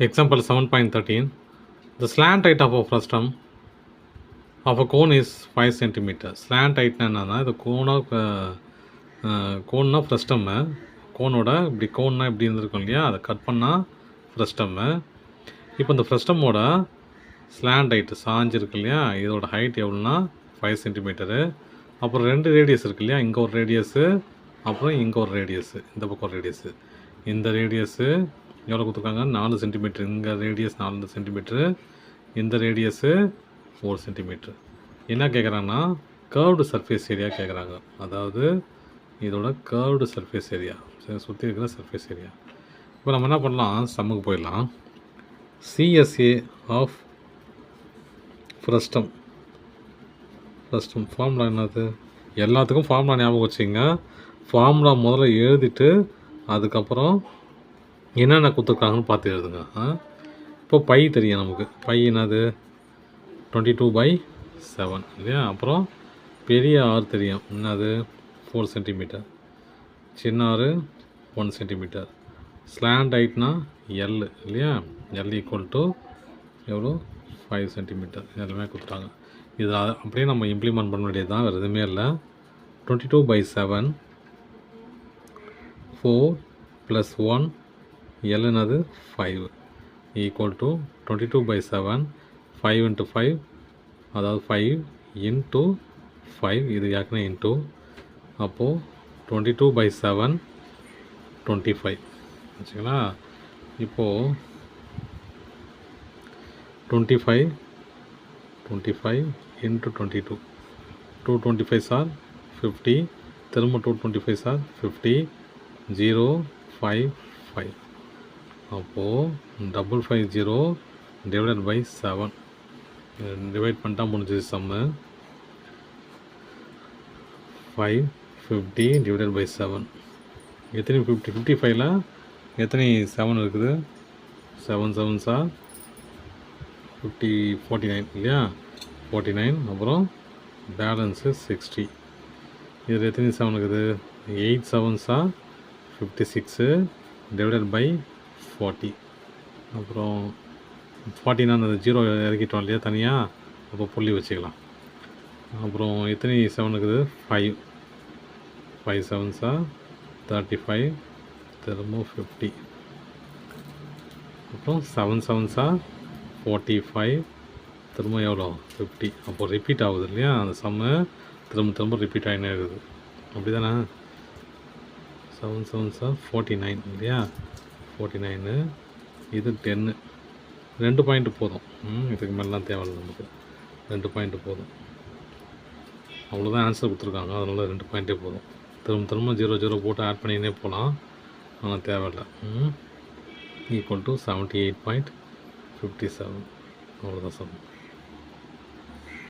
Example 7.13. The slant height of a frustum of a cone is 5 cm. Slant height என்னன்னா இது கோன்னா ஃப்ரஸ்டம்மு, கோனோட இப்படி கோன்னா இப்படி இருந்திருக்கும் இல்லையா, அதை கட் பண்ணால் ஃப்ரஸ்டம்மு. இப்போ இந்த ஃப்ரஸ்டமோட ஸ்லாண்ட் ஹைட்டு சாஞ்சிருக்கு இல்லையா, இதோட ஹைட் எவ்வளோன்னா 5 சென்டிமீட்டரு. அப்புறம் 2 ரேடியஸ் இருக்கு இல்லையா, இங்கே ஒரு ரேடியஸு, அப்புறம் இங்கே ஒரு ரேடியஸு, இந்த பக்கம் ஒரு ரேடியஸு. இந்த ரேடியஸு எவ்வளோ கொடுத்துருக்காங்க, 4 சென்டிமீட்ரு. இங்கே ரேடியஸ் 4 சென்டிமீட்ரு, இந்த ரேடியஸு 4 சென்டிமீட்ரு. என்ன கேட்குறாங்கன்னா கர்வ்டு சர்ஃபேஸ் ஏரியா கேட்குறாங்க. அதாவது இதோட கர்வ்டு சர்ஃபேஸ் ஏரியா, சுற்றி இருக்கிற சர்ஃபேஸ் ஏரியா. இப்போ நம்ம என்ன பண்ணலாம், சம்முக்கு போயிடலாம். சிஎஸ்ஏ ஆஃப் ஃப்ரஸ்டம் ஃபார்முலா என்னது, எல்லாத்துக்கும் ஃபார்முலா ஞாபகம் வச்சுங்க. ஃபார்முலா முதல்ல எழுதிட்டு அதுக்கப்புறம் என்னென்ன கொடுத்துருக்காங்கன்னு பார்த்து எழுதுங்க. இப்போ பை தெரியும் நமக்கு, பை என்னது 22/7 இல்லையா. அப்புறம் பெரிய ஆர் தெரியும், என்னது 4 சென்டிமீட்டர், சின்ன ஆறு 1 சென்டிமீட்டர். ஸ்லாண்ட் ஹைட்னா எல் இல்லையா, எல் ஈக்குவல் டு எவ்வளோ 5 சென்டிமீட்டர். எல்லாமே கொடுத்துட்டாங்க. இது அப்படியே நம்ம இம்ப்ளிமெண்ட் பண்ண வேண்டியது தான், வேறு எதுவுமே இல்லை. 22/7 4 + 1 எல் என்னது 5 ஈக்குவல் டு 22/7 5 × 5, அதாவது 5 × 5, இது ஏற்கனவே இன்ட்டு. அப்போது 22/7 25 வச்சுங்களா. இப்போது 25 × 22, 225 சார் 50, திரும்ப 225 சார் 50, 0 5 5. அப்போது 550 / 7 டிவைட் பண்ணிட்டா முடிஞ்சது சம்மு. 550 / 7 எத்தனை 50, 55ல் எத்தனை 7 இருக்குது, 7 7 சார் 50, 49 இல்லையா, 49. அப்புறம் பேலன்ஸு 60. இதில் எத்தனை 7 இருக்குது, 8 7 சார் 56 / 40. அப்புறம் 49 அந்த 0 இறக்கிட்டோம் இல்லையா தனியாக, அப்போ புள்ளி வச்சுக்கலாம். அப்புறம் எத்தனை 7 இருக்குது, 5 7 சார் 35, திரும்ப 50. அப்புறம் 7 7 சார் 45, திரும்ப எவ்வளோ 50. அப்போது ரிப்பீட் ஆகுது இல்லையா, அந்த சம்மு திரும்ப ரிப்பீட் ஆகினே இருக்குது. அப்படி தானே. 7 7 சார் 49 இல்லையா, 49. இது 10. 2 பாயிண்ட்டு போதும். இதுக்கு மேலாம் தேவையில்லை நமக்கு, 2 பாயிண்ட்டு போதும். அவ்வளோதான் ஆன்சர் கொடுத்துருக்காங்க, அதனால 2 பாயிண்ட்டே போதும். திரும்ப 0 0 போட்டு ஆட் பண்ணினே போகலாம், ஆனால் தேவையில்லை. Equal to 78.57. அவ்வளோதான் சார்.